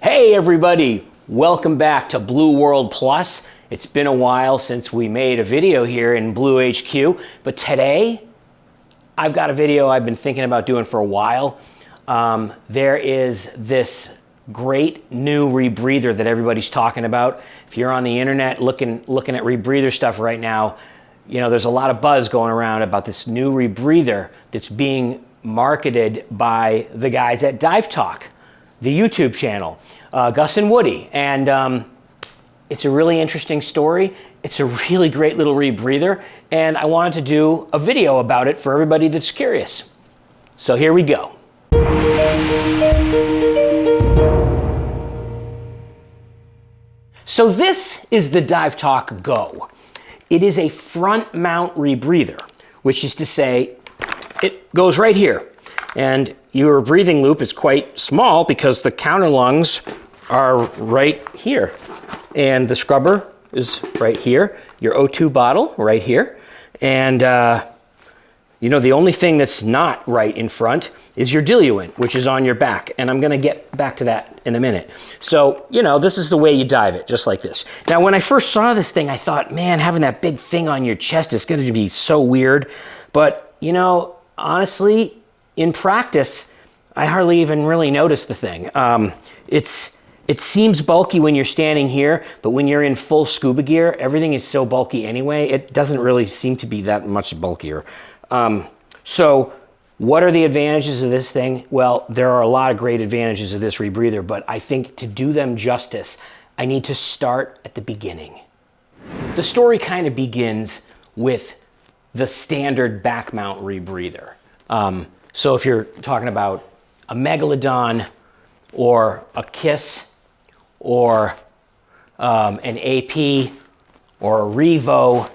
Hey everybody, welcome back to Blue World Plus. It's been a while since we made a video here in Blue HQ, but today I've got a video I've been thinking about doing for a while. There is this great new rebreather that everybody's talking about. If you're on the internet looking at rebreather stuff right now, you know, there's a lot of buzz going around about this new rebreather that's being marketed by the guys at DiveTalk, the YouTube channel, Gus and Woody. And it's a really interesting story. It's a really great little rebreather, and I wanted to do a video about it for everybody that's curious. So here we go. So this is the DiveTalk Go. It is a front mount rebreather, which is to say it goes right here. And your breathing loop is quite small because the counter lungs are right here. And the scrubber is right here. Your O2 bottle right here. And you know, the only thing that's not right in front is your diluent, which is on your back. And I'm gonna get back to that in a minute. So, you know, this is the way you dive it, just like this. Now, when I first saw this thing, I thought, man, having that big thing on your chest is gonna be so weird. But, you know, honestly, in practice, I hardly even really notice the thing. It seems bulky when you're standing here, but when you're in full scuba gear, everything is so bulky anyway, it doesn't really seem to be that much bulkier. So what are the advantages of this thing? Well, there are a lot of great advantages of this rebreather, but I think to do them justice, I need to start at the beginning. The story kind of begins with the standard back mount rebreather. So if you're talking about a Megalodon or a KISS or an AP or a Revo,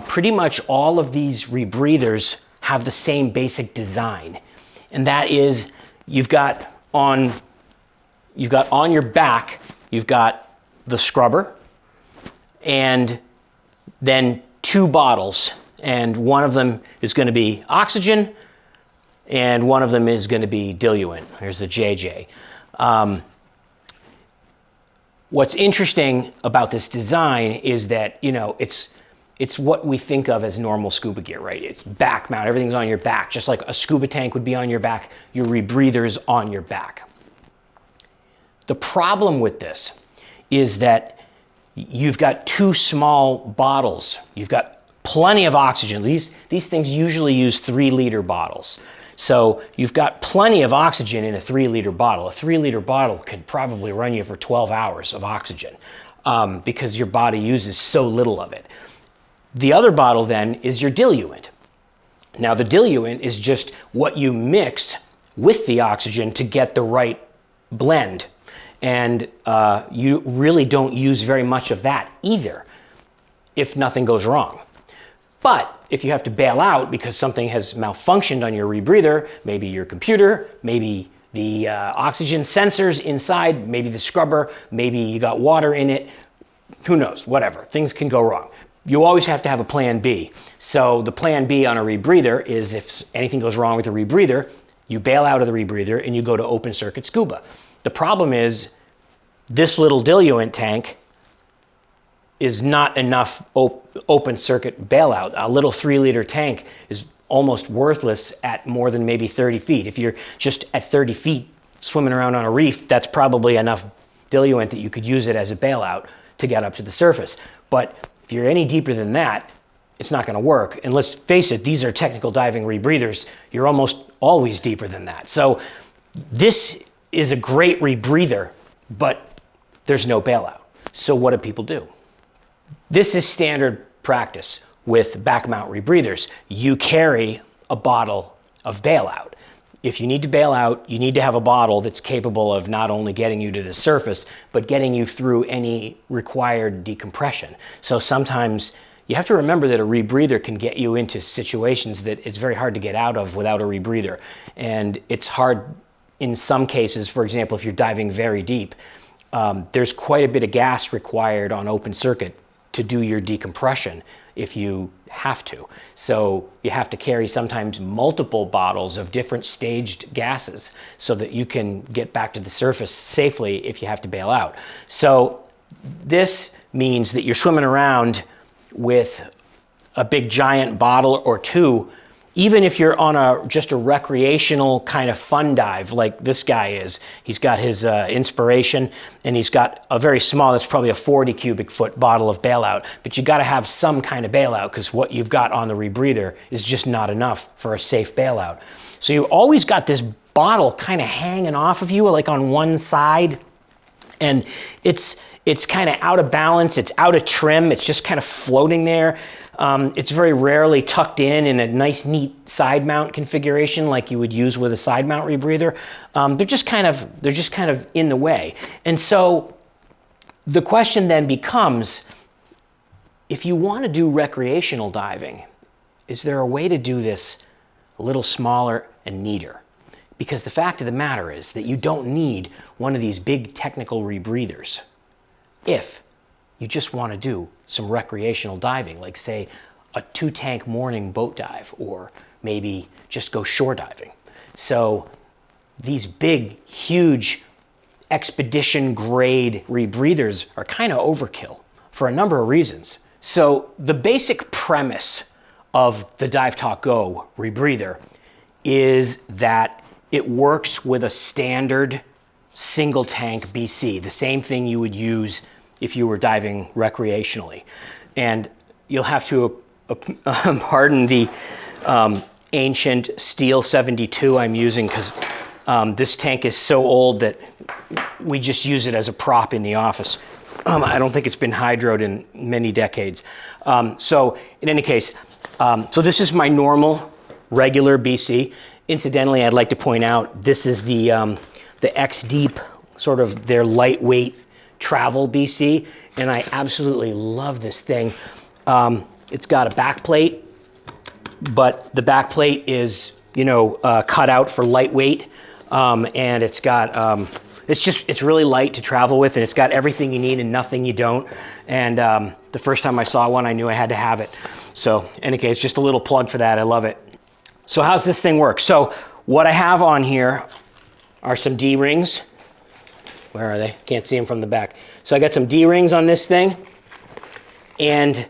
pretty much all of these rebreathers have the same basic design. And that is you've got on your back, you've got the scrubber and then two bottles. And one of them is going to be oxygen, and one of them is going to be diluent. Here's the JJ. What's interesting about this design is that, you know, it's what we think of as normal scuba gear, right? It's back mount. Everything's on your back, just like a scuba tank would be on your back. Your rebreather is on your back. The problem with this is that you've got two small bottles. You've got plenty of oxygen. These things usually use 3-liter bottles. So you've got plenty of oxygen in a 3-liter bottle. A 3-liter bottle could probably run you for 12 hours of oxygen because your body uses so little of it. The other bottle then is your diluent. Now the diluent is just what you mix with the oxygen to get the right blend. And you really don't use very much of that either if nothing goes wrong. But if you have to bail out because something has malfunctioned on your rebreather, maybe your computer, maybe the oxygen sensors inside, maybe the scrubber, maybe you got water in it, who knows, whatever, things can go wrong. You always have to have a plan B. So the plan B on a rebreather is if anything goes wrong with the rebreather, you bail out of the rebreather and you go to open circuit scuba. The problem is this little diluent tank is not enough open circuit bailout. A little 3-liter tank is almost worthless at more than maybe 30 feet. If you're just at 30 feet swimming around on a reef, that's probably enough diluent that you could use it as a bailout to get up to the surface. But if you're any deeper than that, it's not gonna work. And let's face it, these are technical diving rebreathers. You're almost always deeper than that. So this is a great rebreather, but there's no bailout. So what do people do? This is standard practice with back mount rebreathers. You carry a bottle of bailout. If you need to bail out, you need to have a bottle that's capable of not only getting you to the surface, but getting you through any required decompression. So sometimes you have to remember that a rebreather can get you into situations that it's very hard to get out of without a rebreather. And it's hard in some cases, for example, if you're diving very deep, there's quite a bit of gas required on open circuit to do your decompression if you have to. So you have to carry sometimes multiple bottles of different staged gases so that you can get back to the surface safely if you have to bail out. So this means that you're swimming around with a big giant bottle or two, even if you're on just a recreational kind of fun dive like this guy is. He's got his inspiration, and he's got a very small, that's probably a 40 cubic foot bottle of bailout, but you gotta have some kind of bailout because what you've got on the rebreather is just not enough for a safe bailout. So you always got this bottle kind of hanging off of you, like on one side, and it's kind of out of balance, it's out of trim, it's just kind of floating there. It's very rarely tucked in a nice, neat side mount configuration like you would use with a side mount rebreather. They're just kind of in the way. And so the question then becomes, if you want to do recreational diving, is there a way to do this a little smaller and neater? Because the fact of the matter is that you don't need one of these big technical rebreathers if you just want to do some recreational diving, like say a 2-tank morning boat dive, or maybe just go shore diving. So these big, huge expedition grade rebreathers are kind of overkill for a number of reasons. So the basic premise of the DiveTalk Go rebreather is that it works with a standard single tank BC, the same thing you would use if you were diving recreationally. And you'll have to pardon the ancient steel 72 I'm using, because this tank is so old that we just use it as a prop in the office. I don't think it's been hydroed in many decades. So in any case, so this is my normal regular BC. Incidentally, I'd like to point out, this is the X-Deep, sort of their lightweight travel BC, and I absolutely love this thing. It's got a back plate, but the back plate is, cut out for lightweight, and it's got, it's really light to travel with, and it's got everything you need and nothing you don't. And the first time I saw one, I knew I had to have it. So in any case, just a little plug for that. I love it. So how's this thing work? So what I have on here are some D-rings. Where are they? Can't see them from the back. So I got some D-rings on this thing, and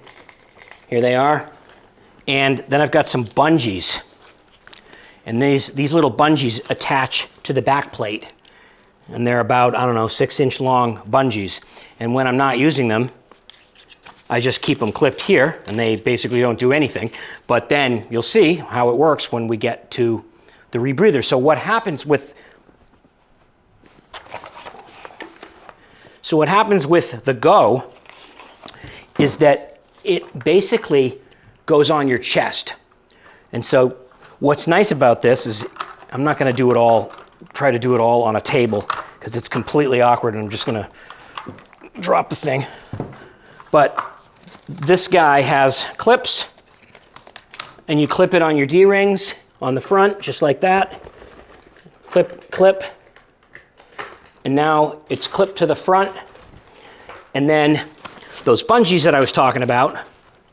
here they are. And then I've got some bungees, and these little bungees attach to the back plate, and they're about, 6-inch long bungees. And when I'm not using them, I just keep them clipped here, and they basically don't do anything. But then you'll see how it works when we get to the rebreather. So what happens with the Go is that it basically goes on your chest. And so what's nice about this is I'm not going to try to do it all on a table, because it's completely awkward, and I'm just going to drop the thing. But this guy has clips, and you clip it on your D-rings on the front, just like that. Clip, clip. And now it's clipped to the front. And then those bungees that I was talking about,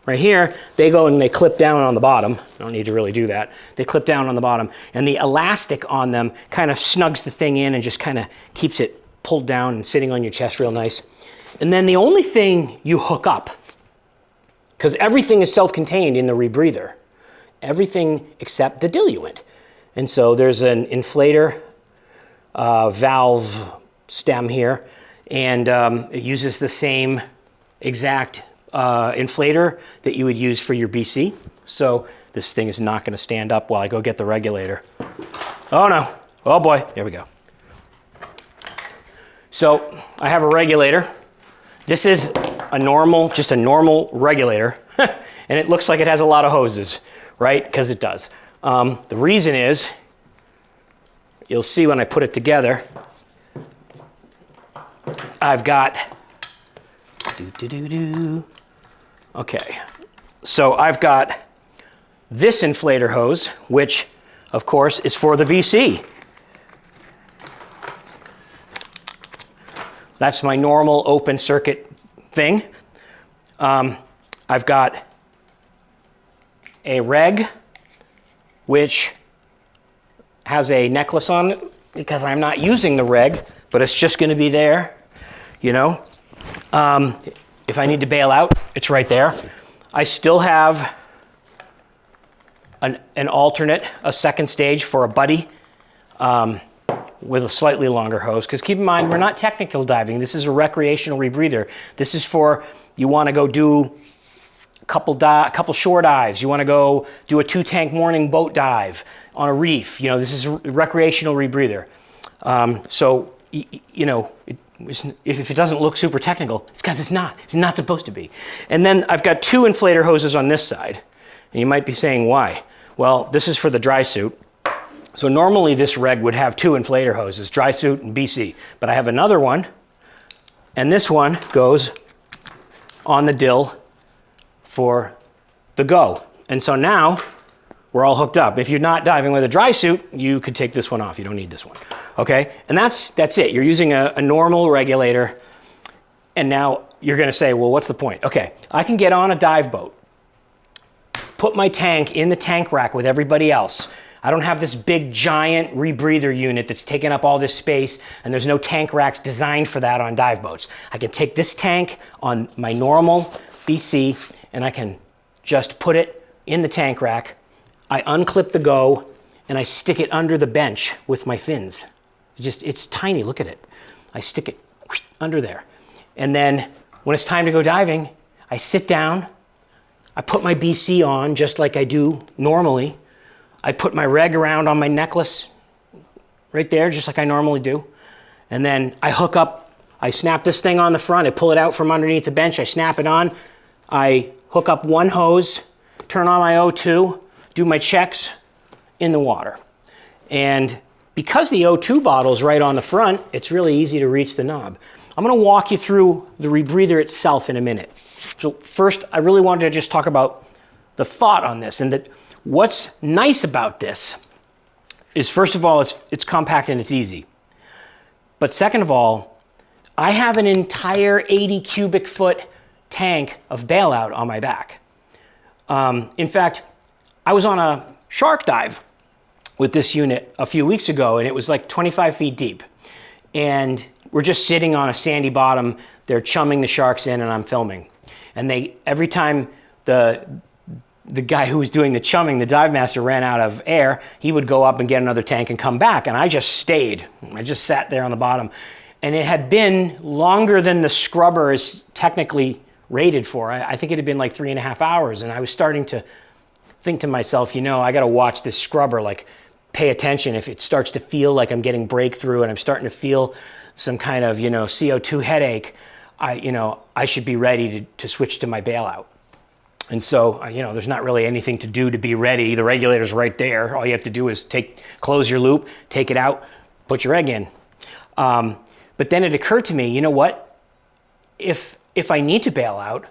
right here, they go and they clip down on the bottom. I don't need to really do that. They clip down on the bottom. And the elastic on them kind of snugs the thing in and just kind of keeps it pulled down and sitting on your chest real nice. And then the only thing you hook up, because everything is self-contained in the rebreather, everything except the diluent. And so there's an inflator valve stem here, and it uses the same exact inflator that you would use for your BC. So this thing is not going to stand up while I go get the regulator. Oh no, oh boy, there we go. So I have a regulator. This is just a normal regulator, and it looks like it has a lot of hoses, right? Because it does. The reason is, you'll see when I put it together, I've got, okay, so I've got this inflator hose, which of course is for the BC. That's my normal open circuit thing. I've got a reg, which has a necklace on it because I'm not using the reg, but it's just going to be there, you know. If I need to bail out, it's right there. I still have an alternate, a second stage for a buddy with a slightly longer hose. Because keep in mind, we're not technical diving. This is a recreational rebreather. This is for, you want to go do a couple shore dives. You want to go do a 2-tank morning boat dive on a reef. You know, this is a recreational rebreather. So, you know, if it doesn't look super technical, it's because it's not. It's not supposed to be. And then I've got 2 inflator hoses on this side. And you might be saying, why? Well, this is for the dry suit. So normally this reg would have 2 inflator hoses, dry suit and BC. But I have another one, and this one goes on the dill for the Go. And so now we're all hooked up. If you're not diving with a dry suit, you could take this one off. You don't need this one, okay? And that's it. You're using a normal regulator, and now you're gonna say, well, what's the point? Okay, I can get on a dive boat, put my tank in the tank rack with everybody else. I don't have this big giant rebreather unit that's taking up all this space, and there's no tank racks designed for that on dive boats. I can take this tank on my normal BC, and I can just put it in the tank rack. I unclip the Go, and I stick it under the bench with my fins. It's tiny, look at it. I stick it under there. And then when it's time to go diving, I sit down, I put my BC on just like I do normally. I put my reg around on my necklace right there, just like I normally do. And then I hook up, I snap this thing on the front, I pull it out from underneath the bench, I snap it on, I hook up one hose, turn on my O2, do my checks in the water. And because the O2 bottle's right on the front, it's really easy to reach the knob. I'm gonna walk you through the rebreather itself in a minute. So first, I really wanted to just talk about the thought on this, and that what's nice about this is, first of all, it's compact and it's easy. But second of all, I have an entire 80 cubic foot tank of bailout on my back. In fact, I was on a shark dive with this unit a few weeks ago, and it was like 25 feet deep. And we're just sitting on a sandy bottom, they're chumming the sharks in, and I'm filming. And every time the guy who was doing the chumming, the dive master, ran out of air, he would go up and get another tank and come back, and I just stayed. I just sat there on the bottom. And it had been longer than the scrubber is technically rated for. I think it had been like 3.5 hours, and I was starting to think to myself, you know, I gotta watch this scrubber, like pay attention. If it starts to feel like I'm getting breakthrough and I'm starting to feel some kind of, you know, CO2 headache, I should be ready to switch to my bailout. And so, you know, there's not really anything to do to be ready. The regulator's right there. All you have to do is close your loop, take it out, put your egg in. But then it occurred to me, you know what? If I need to bail out,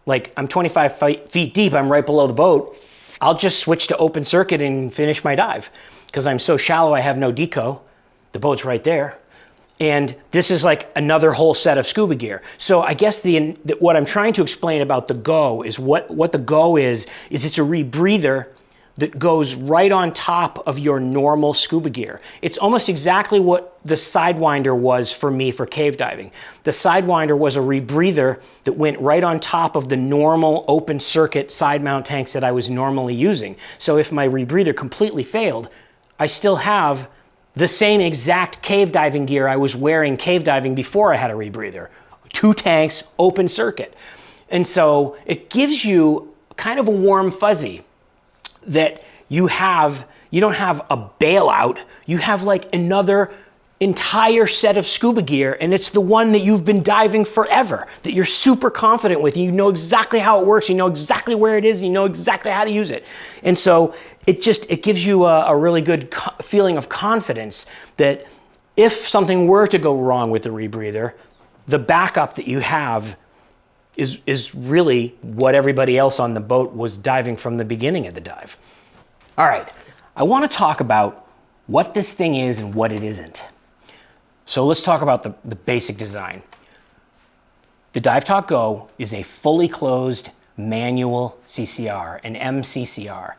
like I'm 25 feet deep, I'm right below the boat, I'll just switch to open circuit and finish my dive. Because I'm so shallow, I have no deco. The boat's right there. And this is like another whole set of scuba gear. So I guess what I'm trying to explain about the Go is what the Go is it's a rebreather that goes right on top of your normal scuba gear. It's almost exactly what the Sidewinder was for me for cave diving. The Sidewinder was a rebreather that went right on top of the normal open circuit side mount tanks that I was normally using. So if my rebreather completely failed, I still have the same exact cave diving gear I was wearing cave diving before I had a rebreather. 2 tanks, open circuit. And so it gives you kind of a warm fuzzy that you don't have a bailout, you have like another entire set of scuba gear, and it's the one that you've been diving forever, that you're super confident with. You know exactly how it works, you know exactly where it is, and you know exactly how to use it. And so it gives you a really good feeling of confidence that if something were to go wrong with the rebreather, the backup that you have is really what everybody else on the boat was diving from the beginning of the dive. All right, I want to talk about what this thing is and what it isn't. So let's talk about the basic design. The DiveTalk Go is a fully closed manual CCR, an MCCR.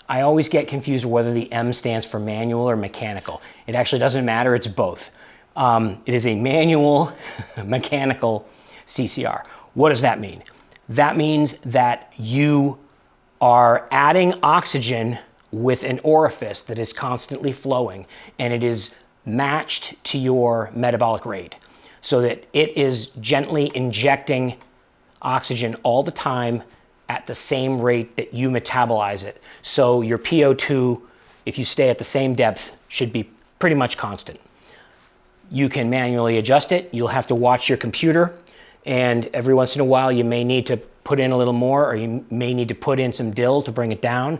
I always get confused whether the M stands for manual or mechanical. It actually doesn't matter, it's both. It is a manual mechanical CCR. What does that mean? That means that you are adding oxygen with an orifice that is constantly flowing, and it is matched to your metabolic rate, so that it is gently injecting oxygen all the time at the same rate that you metabolize it. So your PO2, if you stay at the same depth, should be pretty much constant. You can manually adjust it. You'll have to watch your computer, and every once in a while you may need to put in a little more, or you may need to put in some dill to bring it down.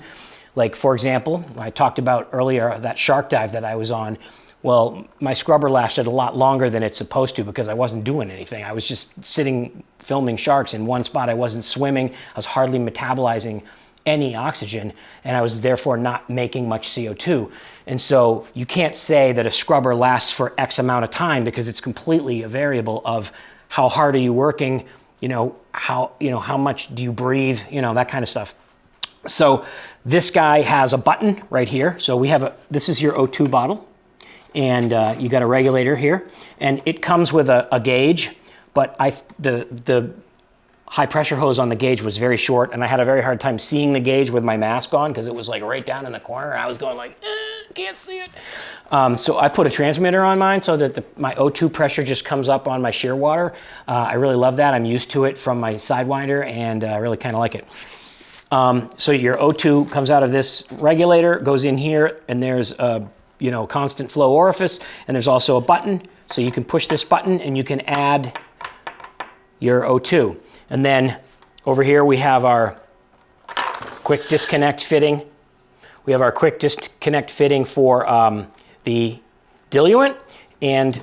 Like, for example, I talked about earlier that shark dive that I was on. Well, my scrubber lasted a lot longer than it's supposed to because I wasn't doing anything. I was just sitting filming sharks in one spot. I wasn't swimming. I was hardly metabolizing any oxygen, and I was therefore not making much CO2. And so you can't say that a scrubber lasts for X amount of time, because it's completely a variable of how hard are you working, how much do you breathe, that kind of stuff. So this guy has a button right here. So this is your O2 bottle, and you got a regulator here, and it comes with a gauge, but the high pressure hose on the gauge was very short, and I had a very hard time seeing the gauge with my mask on because it was like right down in the corner, and I was going like, can't see it. So I put a transmitter on mine so that my O2 pressure just comes up on my shear water. I really love that. I'm used to it from my Sidewinder, and I really kind of like it. So your O2 comes out of this regulator, goes in here, and there's a constant flow orifice, and there's also a button. So you can push this button and you can add your O2. And then over here we have our quick disconnect fitting. We have our quick disconnect fitting for the diluent, and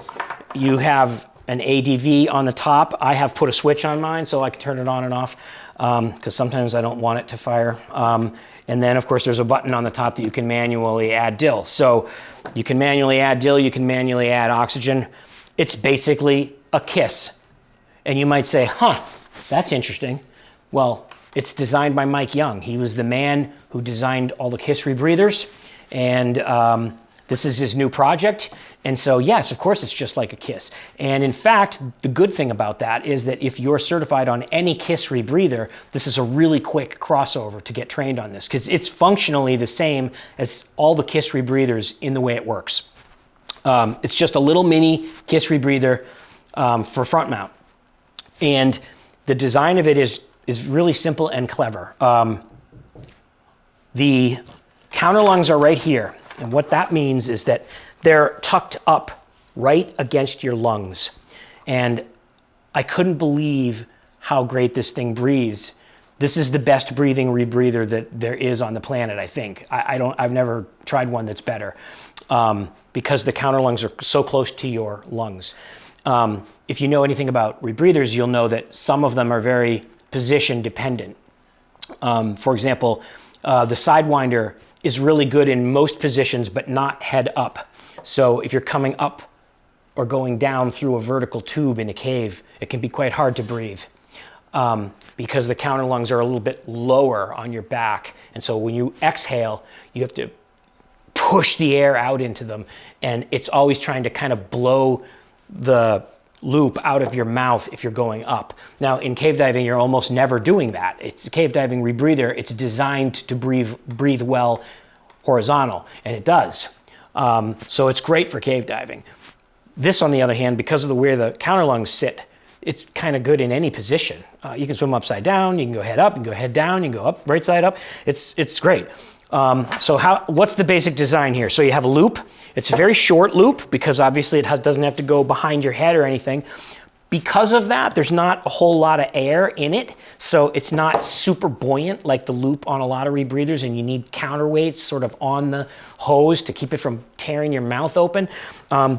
you have an ADV on the top. I have put a switch on mine so I can turn it on and off, because sometimes I don't want it to fire. And then of course there's a button on the top that you can manually add dill. So you can manually add dill, you can manually add oxygen. It's basically a KISS. And you might say, that's interesting. Well, it's designed by Mike Young. He was the man who designed all the KISS rebreathers, and this is his new project. And so yes, of course it's just like a KISS. And in fact, the good thing about that is that if you're certified on any KISS rebreather, this is a really quick crossover to get trained on this, because it's functionally the same as all the KISS rebreathers in the way it works. It's just a little mini KISS rebreather for front mount. And the design of it is really simple and clever. The counter lungs are right here. And what that means is that they're tucked up right against your lungs. And I couldn't believe how great this thing breathes. This is the best breathing rebreather that there is on the planet, I think. I've never tried one that's better, because the counter lungs are so close to your lungs. If you know anything about rebreathers, you'll know that some of them are very position dependent. For example, the Sidewinder is really good in most positions, but not head up. So if you're coming up or going down through a vertical tube in a cave, it can be quite hard to breathe, because the counter lungs are a little bit lower on your back. And so when you exhale, you have to push the air out into them. And it's always trying to kind of blow the loop out of your mouth if you're going up. Now in cave diving, you're almost never doing that. It's a cave diving rebreather. It's designed to breathe well horizontal, and it does. So it's great for cave diving. This, on the other hand, because of the way the counter lungs sit, it's kind of good in any position. You can swim upside down, you can go head up, you can go head down, you can go up, right side up. It's great. So what's the basic design here? So you have a loop. It's a very short loop because obviously it doesn't have to go behind your head or anything. Because of that, there's not a whole lot of air in it, so it's not super buoyant like the loop on a lot of rebreathers, and you need counterweights sort of on the hose to keep it from tearing your mouth open.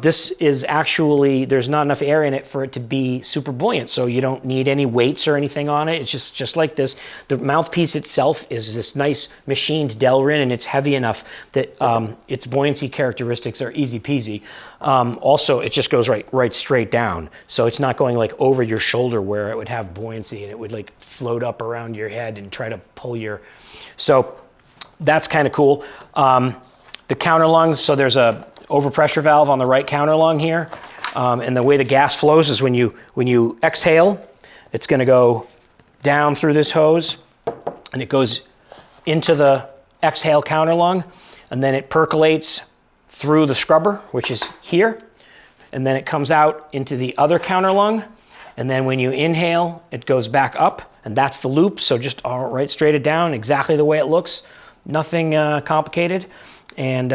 This is actually, there's not enough air in it for it to be super buoyant, so you don't need any weights or anything on it. It's just like this. The mouthpiece itself is this nice machined Delrin, and it's heavy enough that its buoyancy characteristics are easy peasy. Also, it just goes right straight down, so it's not going like over your shoulder where it would have buoyancy and it would like float up around your head and try to pull your... So that's kind of cool. The counter lungs, so there's a overpressure valve on the right counter lung here. And the way the gas flows is when you exhale, it's gonna go down through this hose and it goes into the exhale counter lung, and then it percolates through the scrubber, which is here. And then it comes out into the other counter lung. And then when you inhale, it goes back up, and that's the loop. So just right straight it down, exactly the way it looks. Nothing complicated. And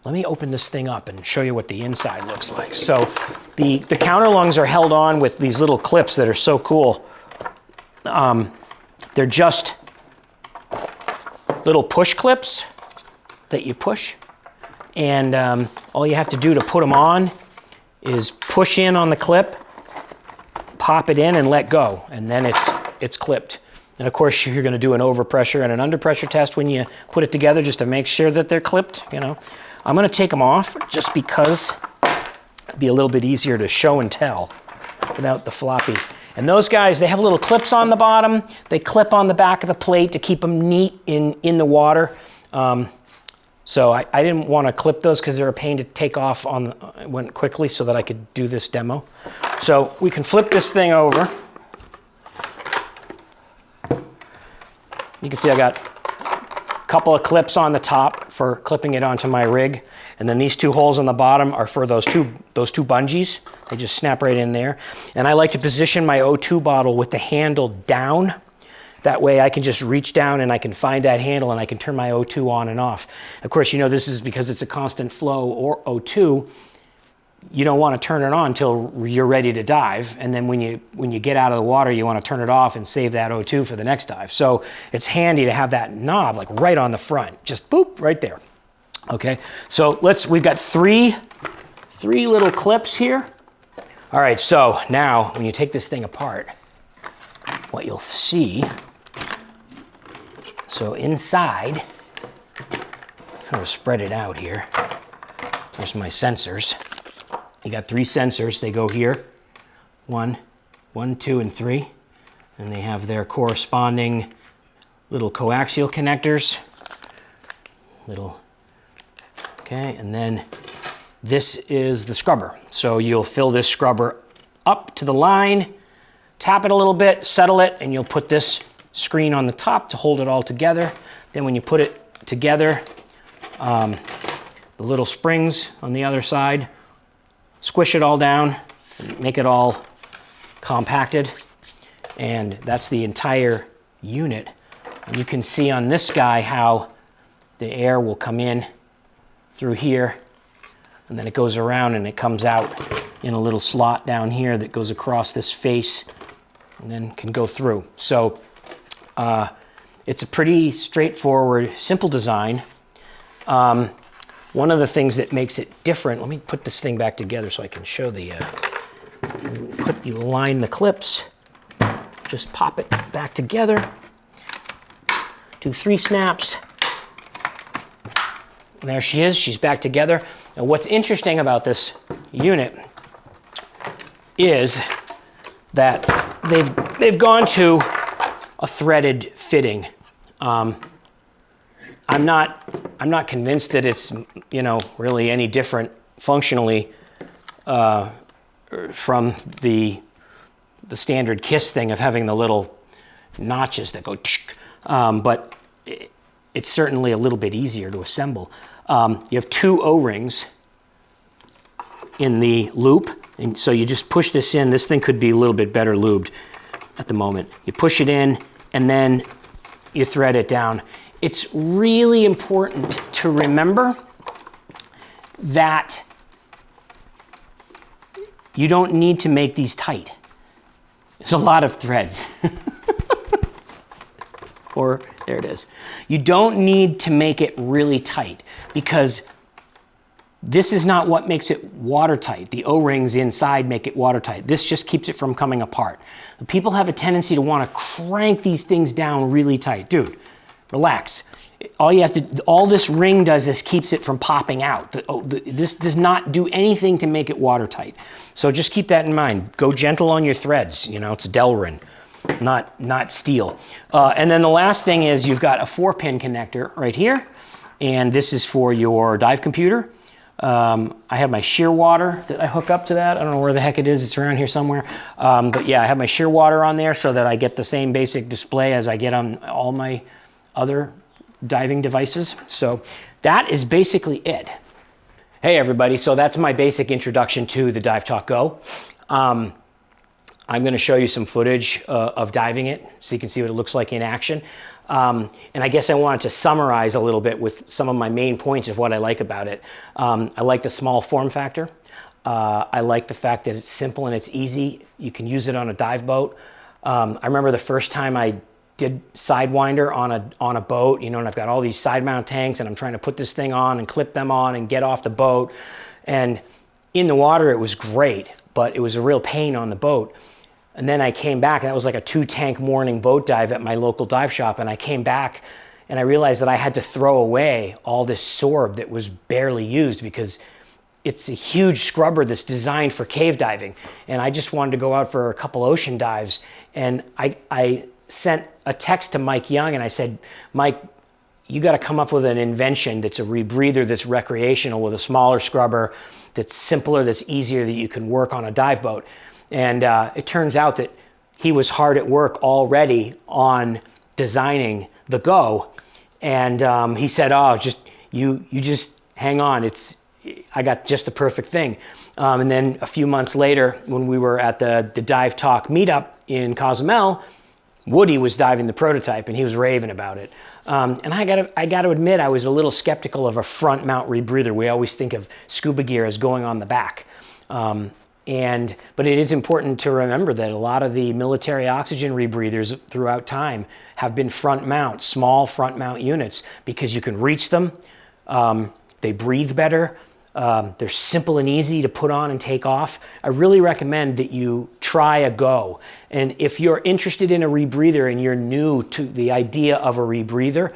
let me open this thing up and show you what the inside looks like. So the counter lungs are held on with these little clips that are so cool. They're just little push clips that you push. And all you have to do to put them on is push in on the clip, pop it in and let go. And then it's clipped. And of course, you're going to do an overpressure and an underpressure test when you put it together just to make sure that they're clipped, you know. I'm going to take them off just because it'd be a little bit easier to show and tell without the floppy. And those guys, they have little clips on the bottom. They clip on the back of the plate to keep them neat in the water. So I didn't want to clip those because they're a pain to take off went quickly so that I could do this demo. So we can flip this thing over. You can see I got a couple of clips on the top for clipping it onto my rig. And then these two holes on the bottom are for those two bungees. They just snap right in there. And I like to position my O2 bottle with the handle down. That way I can just reach down and I can find that handle and I can turn my O2 on and off. Of course, you know, this is because it's a constant flow or O2. You don't want to turn it on until you're ready to dive. And then when you get out of the water, you want to turn it off and save that O2 for the next dive. So it's handy to have that knob like right on the front. Just boop, right there. Okay, so we've got three little clips here. All right, so now when you take this thing apart, what you'll see, so inside, kind of spread it out here. There's my sensors. You got 3 sensors, they go here, 1, 2, and 3. And they have their corresponding little coaxial connectors. Okay, and then this is the scrubber. So you'll fill this scrubber up to the line, tap it a little bit, settle it, and you'll put this screen on the top to hold it all together. Then when you put it together, the little springs on the other side, squish it all down, make it all compacted, and that's the entire unit. And you can see on this guy how the air will come in through here, and then it goes around and it comes out in a little slot down here that goes across this face and then can go through. So it's a pretty straightforward, simple design. One of the things that makes it different, let me put this thing back together so I can show you line the clips, just pop it back together, do 3 snaps. And there she is, she's back together. And what's interesting about this unit is that they've gone to a threaded fitting. I'm not convinced that it's, you know, really any different functionally from the standard KISS thing of having the little notches that go, but it's certainly a little bit easier to assemble. You have 2 O-rings in the loop, and so you just push this in. This thing could be a little bit better lubed at the moment. You push it in, and then you thread it down. It's really important to remember that you don't need to make these tight. It's a lot of threads. Or there it is. You don't need to make it really tight because This is not what makes it watertight. The O-rings inside make it watertight. This just keeps it from coming apart. People have a tendency to want to crank these things down really tight. Dude, relax. All this ring does is keeps it from popping out. This does not do anything to make it watertight. So just keep that in mind. Go gentle on your threads. You know, it's Delrin, not steel. And then the last thing is you've got a 4-pin connector right here. And this is for your dive computer. I have my shear water that I hook up to that. I don't know where the heck it is. It's around here somewhere. But yeah, I have my shear water on there so that I get the same basic display as I get on all my other diving devices. So that is basically it. Hey everybody, so that's my basic introduction to the DiveTalk Go. I'm going to show you some footage of diving it so you can see what it looks like in action. And I guess I wanted to summarize a little bit with some of my main points of what I like about it. I like the small form factor. I like the fact that it's simple and it's easy. You can use it on a dive boat. I remember the first time I did Sidewinder on a boat, you know, and I've got all these side mount tanks and I'm trying to put this thing on and clip them on and get off the boat. And in the water, it was great, but it was a real pain on the boat. And then I came back, and that was like a 2-tank morning boat dive at my local dive shop. And I came back and I realized that I had to throw away all this sorb that was barely used because it's a huge scrubber that's designed for cave diving. And I just wanted to go out for a couple ocean dives. And I sent a text to Mike Young and I said, Mike, you got to come up with an invention that's a rebreather that's recreational with a smaller scrubber, that's simpler, that's easier, that you can work on a dive boat. And it turns out that he was hard at work already on designing the Go. And he said, oh, you just hang on. I got just the perfect thing. And then a few months later, when we were at the DiveTalk meetup in Cozumel, Woody was diving the prototype and he was raving about it. And I gotta admit, I was a little skeptical of a front mount rebreather. We always think of scuba gear as going on the back. But it is important to remember that a lot of the military oxygen rebreathers throughout time have been front mount, small front mount units, because you can reach them, they breathe better, they're simple and easy to put on and take off. I really recommend that you try a Go. And if you're interested in a rebreather and you're new to the idea of a rebreather,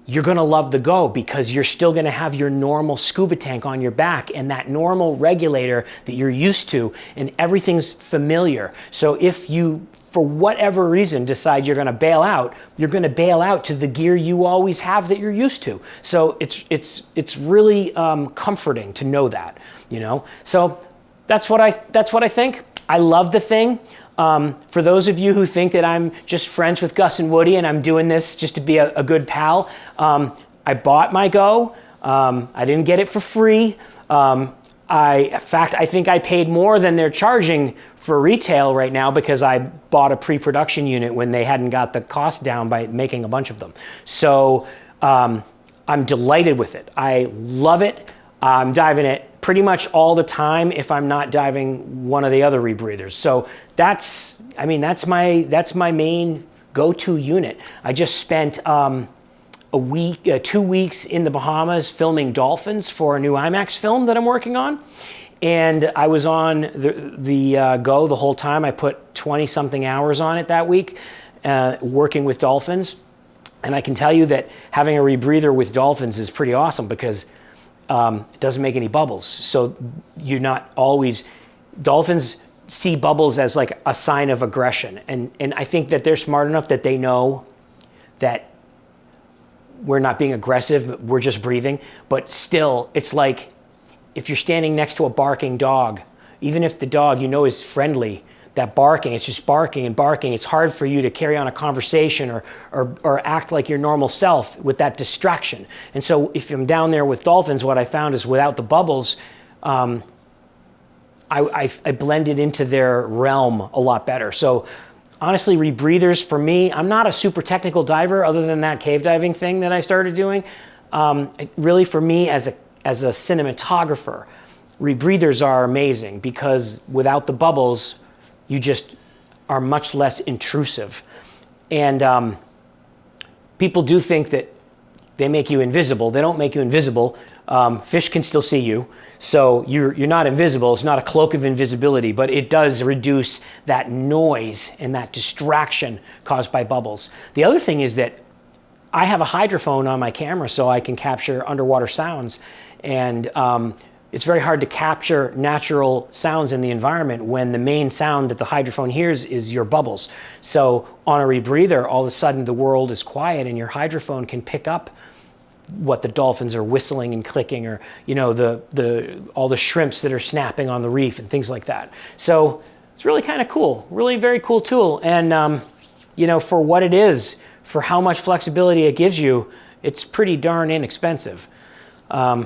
you're gonna love the Go because you're still gonna have your normal scuba tank on your back and that normal regulator that you're used to, and everything's familiar. So if you, for whatever reason, decide you're gonna bail out, you're gonna bail out to the gear you always have that you're used to. So it's really comforting to know that, you know? So that's what I think. I love the thing. For those of you who think that I'm just friends with Gus and Woody and I'm doing this just to be a good pal, I bought my Go. I didn't get it for free. In fact, I think I paid more than they're charging for retail right now because I bought a pre-production unit when they hadn't got the cost down by making a bunch of them. So I'm delighted with it. I love it. I'm diving it pretty much all the time if I'm not diving one of the other rebreathers. So that's my main go-to unit. I just spent 2 weeks in the Bahamas filming dolphins for a new IMAX film that I'm working on. And I was on the Go the whole time. I put 20-something hours on it that week, working with dolphins. And I can tell you that having a rebreather with dolphins is pretty awesome because it doesn't make any bubbles. So you're not always, dolphins see bubbles as like a sign of aggression. And I think that they're smart enough that they know that we're not being aggressive, we're just breathing. But still, it's like if you're standing next to a barking dog, even if the dog you know is friendly, that barking, it's just barking and barking. It's hard for you to carry on a conversation or act like your normal self with that distraction. And so if I'm down there with dolphins, what I found is without the bubbles, I blended into their realm a lot better. So honestly, rebreathers for me, I'm not a super technical diver other than that cave diving thing that I started doing. Really for me as a cinematographer, rebreathers are amazing because without the bubbles, you just are much less intrusive. And people do think that they make you invisible. They don't make you invisible. Fish can still see you. So you're not invisible. It's not a cloak of invisibility, but it does reduce that noise and that distraction caused by bubbles. The other thing is that I have a hydrophone on my camera so I can capture underwater sounds. And it's very hard to capture natural sounds in the environment when the main sound that the hydrophone hears is your bubbles. So on a rebreather, all of a sudden the world is quiet and your hydrophone can pick up what the dolphins are whistling and clicking, or all the shrimps that are snapping on the reef and things like that. So it's really kind of cool, really very cool tool. And for what it is, for how much flexibility it gives you, it's pretty darn inexpensive. So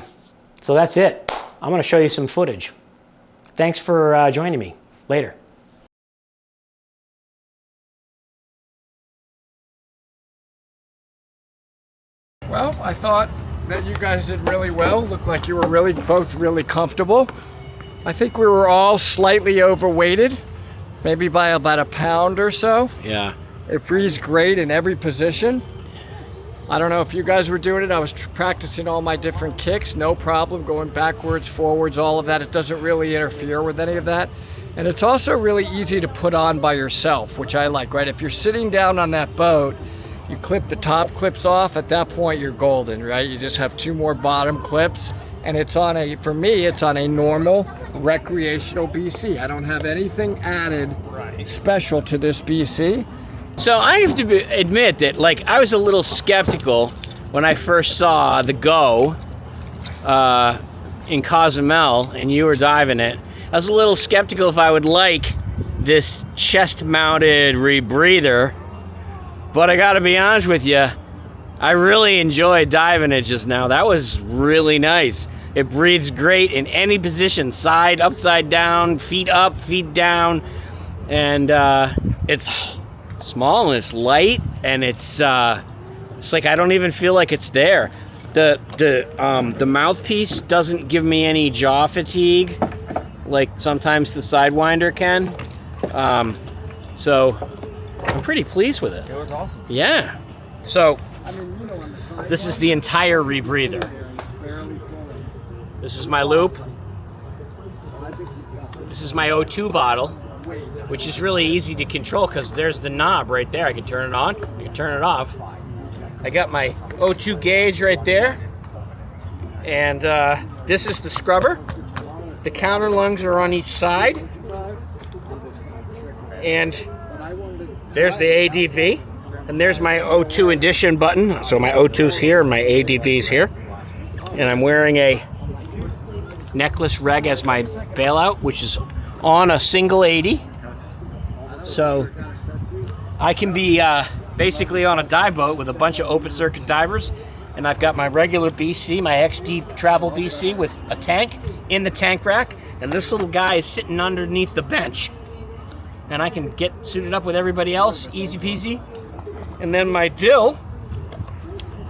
that's it. I'm going to show you some footage. Thanks for joining me. Later. Well, I thought that you guys did really well. Looked like you were both really comfortable. I think we were all slightly overweighted, maybe by about a pound or so. Yeah. It breathes great in every position. I don't know if you guys were doing it. I was practicing all my different kicks, no problem, going backwards, forwards, all of that. It doesn't really interfere with any of that. And it's also really easy to put on by yourself, which I like, right? If you're sitting down on that boat, you clip the top clips off, at that point you're golden, right? You just have 2 more bottom clips, and for me, it's on a normal recreational BC. I don't have anything added special to this BC. So I have to admit that, I was a little skeptical when I first saw the Go in Cozumel and you were diving it. I was a little skeptical if I would like this chest-mounted rebreather, but I gotta be honest with you, I really enjoyed diving it just now. That was really nice. It breathes great in any position, side, upside down, feet up, feet down, and it's small and it's light, and it's like I don't even feel like it's there. The mouthpiece doesn't give me any jaw fatigue like sometimes the Sidewinder can. So I'm pretty pleased with it. It was awesome. Yeah. So this is the entire rebreather. This is my loop. This is my O2 bottle, which is really easy to control because there's the knob right there. I can turn it on, I can turn it off. I got my O2 gauge right there. And this is the scrubber. The counter lungs are on each side. And there's the ADV. And there's my O2 addition button. So my O2's here and my ADV's here. And I'm wearing a necklace reg as my bailout, which is on a single 80. So I can be basically on a dive boat with a bunch of open circuit divers, and I've got my regular BC, my XD Travel BC with a tank in the tank rack, and this little guy is sitting underneath the bench. And I can get suited up with everybody else, easy peasy. And then my dill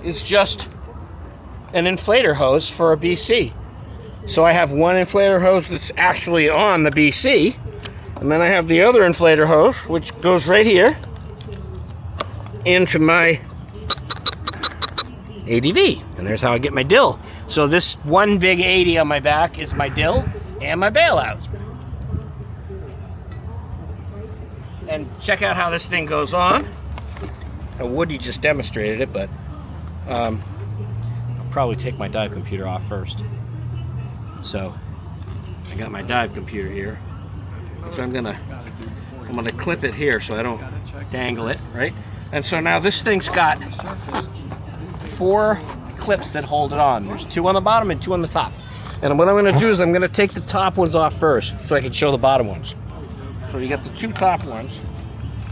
is just an inflator hose for a BC. So I have one inflator hose that's actually on the BC, and then I have the other inflator hose, which goes right here into my ADV. And there's how I get my dill. So this one big 80 on my back is my dill and my bailout. And check out how this thing goes on. Woody just demonstrated it, but I'll probably take my dive computer off first. So I got my dive computer here. So I'm gonna clip it here so I don't dangle it, right? And so now this thing's got 4 clips that hold it on. There's 2 on the bottom and 2 on the top. And what I'm gonna do is I'm gonna take the top ones off first so I can show the bottom ones. So you got the 2 top ones.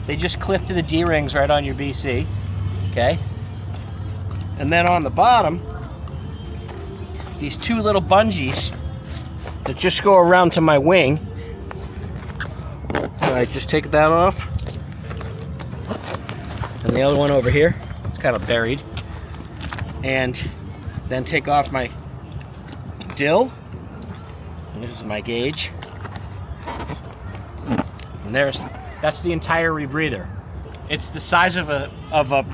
They just clip to the D-rings right on your BC, okay? And then on the bottom, these 2 little bungees that just go around to my wing. I just take that off. And the other one over here, it's kind of buried. And then take off my dill. And this is my gauge. And that's the entire rebreather. It's the size of a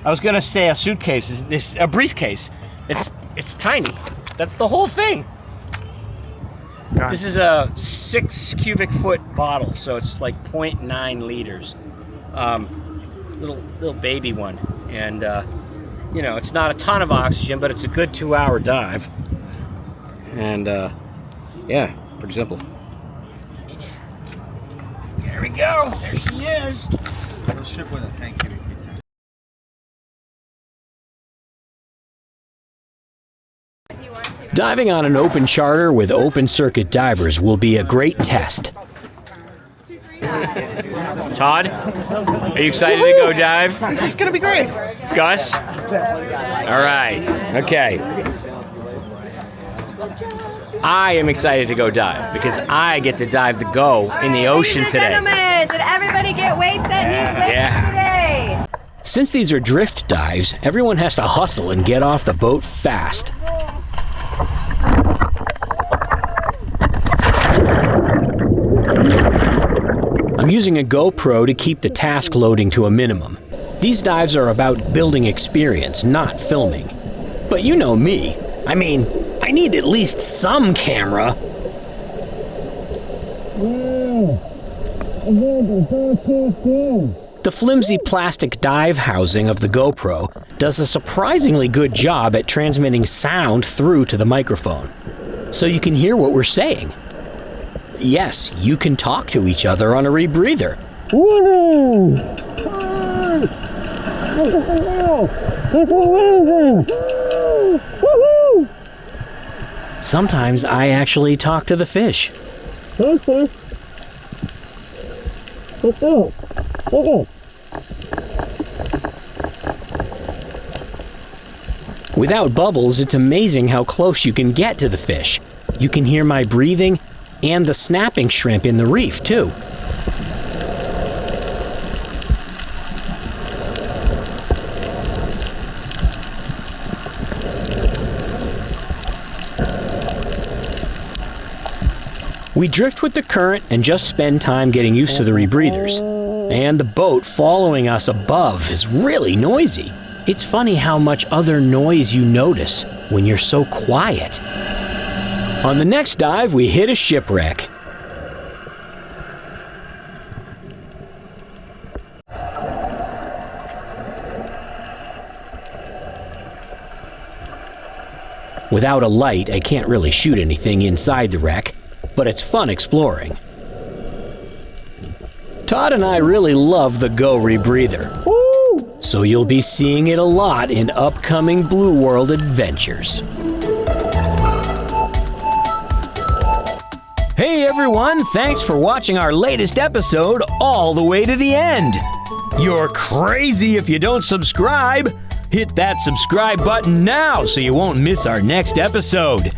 I was gonna say a suitcase. It's a briefcase. It's tiny. That's the whole thing. God. This is a 6 cubic foot bottle, so it's like 0.9 liters. Little baby one, and you know, it's not a ton of oxygen, but it's a good 2-hour dive. And yeah, pretty simple. There we go. There she is. We'll ship with a tank cubic feet tank. Diving on an open charter with open circuit divers will be a great test. Todd, are you excited to go dive? This is gonna be great. Gus? All right. Okay. I am excited to go dive because I get to dive the Go in the ocean today. Gentlemen, did everybody get weights that needs weights today? Since these are drift dives, everyone has to hustle and get off the boat fast. I'm using a GoPro to keep the task loading to a minimum. These dives are about building experience, not filming. But you know me. I mean, I need at least some camera. The flimsy plastic dive housing of the GoPro does a surprisingly good job at transmitting sound through to the microphone, so you can hear what we're saying. Yes, you can talk to each other on a rebreather. Sometimes I actually talk to the fish. Without bubbles, it's amazing how close you can get to the fish. You can hear my breathing and the snapping shrimp in the reef, too. We drift with the current and just spend time getting used to the rebreathers. And the boat following us above is really noisy. It's funny how much other noise you notice when you're so quiet. On the next dive, we hit a shipwreck. Without a light, I can't really shoot anything inside the wreck, but it's fun exploring. Todd and I really love the Go rebreather, so you'll be seeing it a lot in upcoming Blue World adventures. Hey everyone, thanks for watching our latest episode all the way to the end. You're crazy if you don't subscribe. Hit that subscribe button now so you won't miss our next episode.